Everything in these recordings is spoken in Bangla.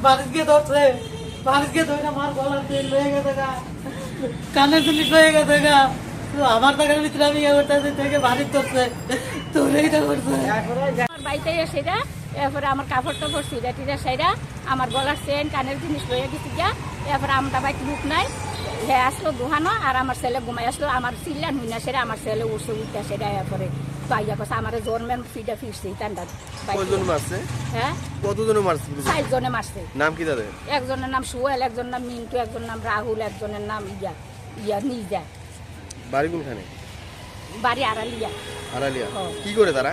বারিশ গিয়ে ধরছে, বারিশ গিয়ে ধরে আমার গলার তেল লয়ে গেছে গা, কানের জিনিস লয়ে গেছে গা। আমার টাকার ভিতরে আমি থেকে বাড়ি ধরছে, তোর এইটা করছে। আমার বাড়িতে সেটা, এরপরে আমার কাপড় টাপড় সিরা টিরা সেরা, আমার গলার চেন কানের জিনিস লয়ে গেছি গা। এরপরে আমরা বাড়িতে বুক নাই, হে আসলো দুহানো, আর আমার ছেলে ঘুমাই আসলো, আমার চিল্লান হই না সেটা, আমার ছেলে উঠছে উঠতে সেটা। এরপরে পাইয়া কথা আমার জন্মের ফিটা ফিরছে টান্ডা। কতজন মারছে? হ্যাঁ, কতজন মারছে? 4 জনে মারছে। নাম কি তাদের? একজনের নাম সোহেল, একজনের নাম মিন্টু, একজনের নাম রাহুল, একজনের নাম ইয়া নিজা। বাড়ি কোনখানে? বাড়ি আড়ালিয়া। আড়ালিয়া। কি করে তারা?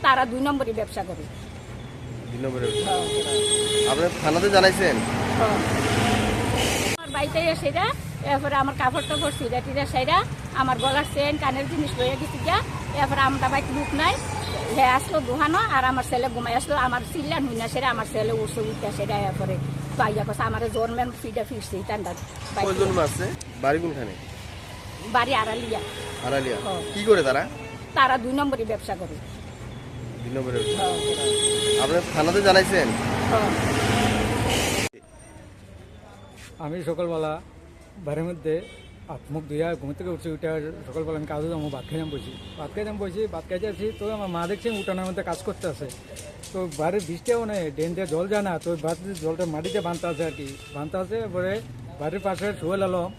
তারা 2 নম্বরই ব্যবসা করে। 2 নম্বরে? আপনি থানাতে জানাইছেন? আমার বাড়িতে সেটা, এরপরে আমার কাপড় টাপড় সিরা টিরা সেরা, আমার গলার চেন কানের জিনিস লয়ে গেছি গা। এরপরে আমরা বাড়িতে বুক নাই, হে আসলো দুহানো, আর আমার ছেলে ঘুমাই আসলো, আমার চিল্লান হই না সেটা, আমার ছেলে উঠছে উঠতে সেটা। এরপরে পাইয়া কথা আমার জন্মের ফিটা ফিরছে টান্ডা। কতজন মারছে? বাড়ি কোনখানে? বাড়ি আড়ালিয়া। আড়ালিয়া। কি করে তারা? তারা 2 নম্বরই ব্যবসা করে। 2 নম্বরে? আপনি থানাতে জানাইছেন? আমি সকালবেলা বাড়ির মধ্যে মুখ ধুইয়া ঘুম থেকে উঠছি, উঠে সকালবেলা আমি কাজে যাবো, ভাত খাইতাম বসি, ভাত খাইতে আসছি। তো আমার মা দেখছি উঠানের মধ্যে কাজ করতে আছে। তো বাড়ির বৃষ্টিও নেই, ড্রেন দিয়ে জল যায় না, তো জলটা মাটিতে বানতে আছে আর কি, বানতে আছে। পরে বাড়ির পাশে সোহেল আলম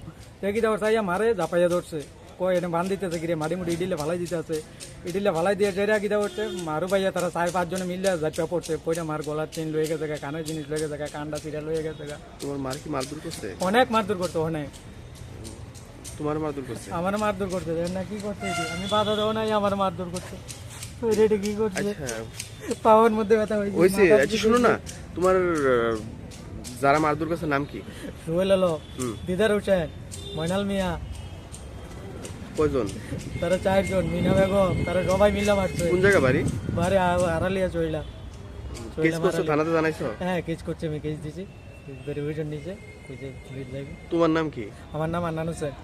দেখি দেওয়ার চাইয়া মারে ঝাপাইয়া ধরছে, কয় এনে বান দিতেছে কিরে, মাটি মুটি ইডিলে ভালাই দিতে আছে, ইডিলে ভালাই দিয়ে চেরা গিয়ে উঠছে। মারু ভাইয়া তারা 4-5 জনে মিললে ঝাপা পড়ছে, পয়টা মার গলার চেন লয়ে গেছে, কানের জিনিস লয়ে গেছে, কানটা চিরা লয়ে গেছে। তোমার মার কি মারধর করছে? অনেক মারধর করতো, অনেক। তোমার মারধর করছে? আমার মারধর করতে না, কি করতে আমি বাধা দেবো নাই, আমার মারধর করছে। রেডি কি করছে, পাওয়ার মধ্যে ব্যথা হয়েছে। আচ্ছা শুনো না, তোমার যারা মারধর করছে নাম কি? সোহেল আলম, দিদার হোসেন, ময়নাল মিয়া। কয়জন? তারা 4 জন, মিনা বেগম, তারা সবাই মিলে মারছে। কোন জায়গা বাড়ি? বাড়ি আড়ালিয়া চইলা। কেস করছো? থানাতে জানাইছো? হ্যাঁ, কেস করছে, আমি কেস দিছি, ভেরিফিকেশন নিচে। তোমার নাম কি? আমার নাম আন্নান হোসেন।